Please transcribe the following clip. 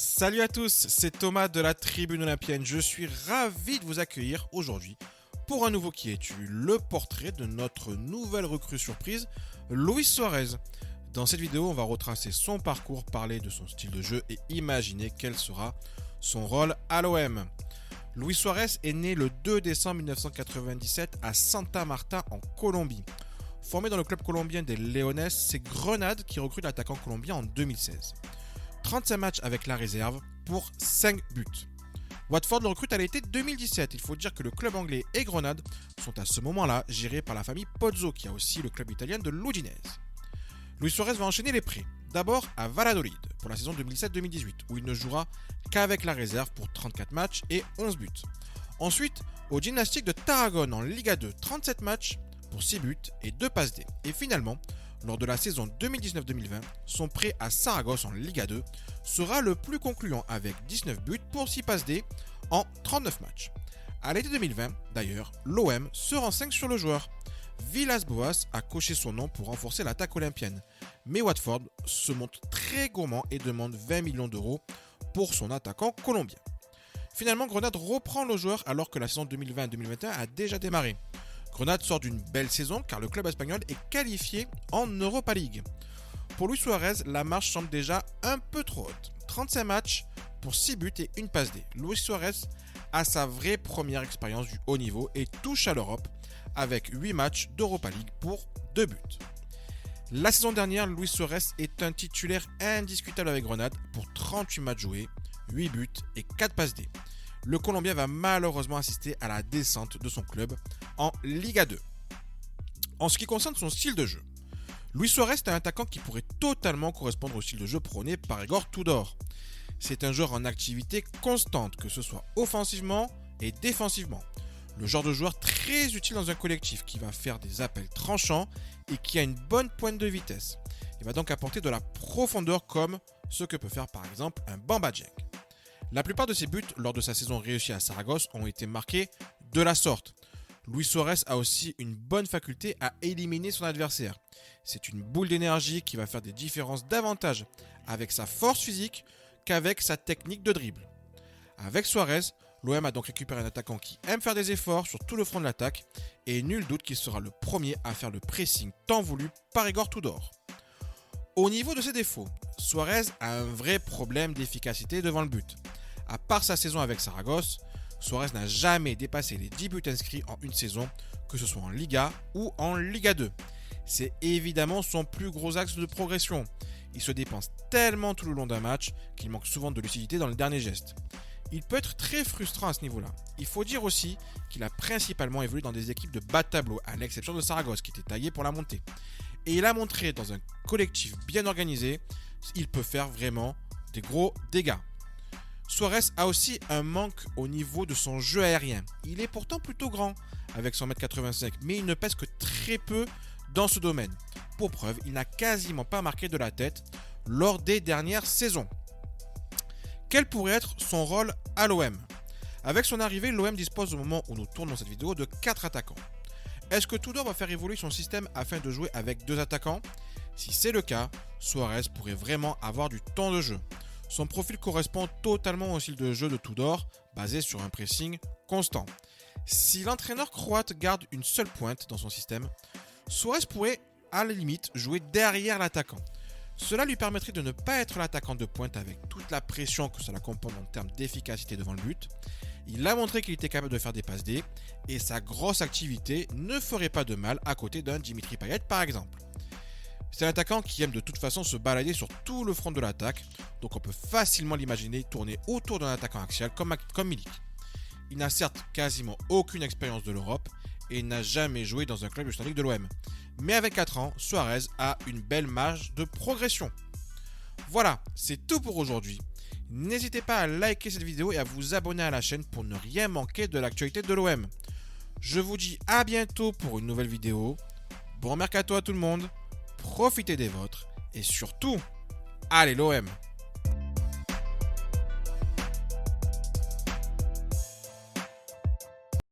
Salut à tous, c'est Thomas de la Tribune Olympienne. Je suis ravi de vous accueillir aujourd'hui pour un nouveau Qui es-tu, le portrait de notre nouvelle recrue surprise, Luis Suarez. Dans cette vidéo, on va retracer son parcours, parler de son style de jeu et imaginer quel sera son rôle à l'OM. Luis Suarez est né le 2 décembre 1997 à Santa Marta en Colombie. Formé dans le club colombien des Leones, c'est Grenade qui recrute l'attaquant colombien en 2016. 35 matchs avec la réserve pour 5 buts. Watford le recrute à l'été 2017. Il faut dire que le club anglais et Grenade sont à ce moment-là gérés par la famille Pozzo, qui a aussi le club italien de l'Udinese. Luis Suarez va enchaîner les prêts. D'abord à Valladolid pour la saison 2017-2018, où il ne jouera qu'avec la réserve pour 34 matchs et 11 buts. Ensuite, au Gymnastique de Tarragone en Liga 2, 37 matchs pour 6 buts et 2 passes D. Et finalement, lors de la saison 2019-2020, son prêt à Saragosse en Liga 2 sera le plus concluant avec 19 buts pour 6 passes D en 39 matchs. À l'été 2020, d'ailleurs, l'OM se renseigne sur le joueur. Villas-Boas a coché son nom pour renforcer l'attaque olympienne. Mais Watford se montre très gourmand et demande 20 millions d'euros pour son attaquant colombien. Finalement, Grenade reprend le joueur alors que la saison 2020-2021 a déjà démarré. Grenade sort d'une belle saison car le club espagnol est qualifié en Europa League. Pour Luis Suarez, la marche semble déjà un peu trop haute. 35 matchs pour 6 buts et 1 passe D. Luis Suarez a sa vraie première expérience du haut niveau et touche à l'Europe avec 8 matchs d'Europa League pour 2 buts. La saison dernière, Luis Suarez est un titulaire indiscutable avec Grenade pour 38 matchs joués, 8 buts et 4 passes D. Le Colombien va malheureusement assister à la descente de son club en Liga 2. En ce qui concerne son style de jeu, Luis Suarez est un attaquant qui pourrait totalement correspondre au style de jeu prôné par Igor Tudor. C'est un joueur en activité constante, que ce soit offensivement et défensivement. Le genre de joueur très utile dans un collectif qui va faire des appels tranchants et qui a une bonne pointe de vitesse. Il va donc apporter de la profondeur comme ce que peut faire par exemple un Bamba Dieng. La plupart de ses buts lors de sa saison réussie à Saragosse ont été marqués de la sorte. Luis Suarez a aussi une bonne faculté à éliminer son adversaire. C'est une boule d'énergie qui va faire des différences davantage avec sa force physique qu'avec sa technique de dribble. Avec Suarez, l'OM a donc récupéré un attaquant qui aime faire des efforts sur tout le front de l'attaque et nul doute qu'il sera le premier à faire le pressing tant voulu par Igor Tudor. Au niveau de ses défauts, Suarez a un vrai problème d'efficacité devant le but. À part sa saison avec Saragosse, Suarez n'a jamais dépassé les 10 buts inscrits en une saison, que ce soit en Liga ou en Liga 2. C'est évidemment son plus gros axe de progression. Il se dépense tellement tout le long d'un match qu'il manque souvent de lucidité dans le dernier geste. Il peut être très frustrant à ce niveau-là. Il faut dire aussi qu'il a principalement évolué dans des équipes de bas de tableau, à l'exception de Saragosse qui était taillé pour la montée. Et il a montré dans un collectif bien organisé, il peut faire vraiment des gros dégâts. Suarez a aussi un manque au niveau de son jeu aérien. Il est pourtant plutôt grand, avec son 1m85, mais il ne pèse que très peu dans ce domaine. Pour preuve, il n'a quasiment pas marqué de la tête lors des dernières saisons. Quel pourrait être son rôle à l'OM ? Avec son arrivée, l'OM dispose au moment où nous tournons cette vidéo de 4 attaquants. Est-ce que Tudor va faire évoluer son système afin de jouer avec 2 attaquants ? Si c'est le cas, Suarez pourrait vraiment avoir du temps de jeu. Son profil correspond totalement au style de jeu de Tudor, basé sur un pressing constant. Si l'entraîneur croate garde une seule pointe dans son système, Suarez pourrait à la limite jouer derrière l'attaquant. Cela lui permettrait de ne pas être l'attaquant de pointe avec toute la pression que cela comporte en termes d'efficacité devant le but. Il a montré qu'il était capable de faire des passes D et sa grosse activité ne ferait pas de mal à côté d'un Dimitri Payet par exemple. C'est un attaquant qui aime de toute façon se balader sur tout le front de l'attaque, donc on peut facilement l'imaginer tourner autour d'un attaquant axial comme Milik. Il n'a certes quasiment aucune expérience de l'Europe et n'a jamais joué dans un club historique de l'OM. Mais avec 4 ans, Suarez a une belle marge de progression. Voilà, c'est tout pour aujourd'hui. N'hésitez pas à liker cette vidéo et à vous abonner à la chaîne pour ne rien manquer de l'actualité de l'OM. Je vous dis à bientôt pour une nouvelle vidéo. Bon mercato à tout le monde, profitez des vôtres et surtout, allez l'OM!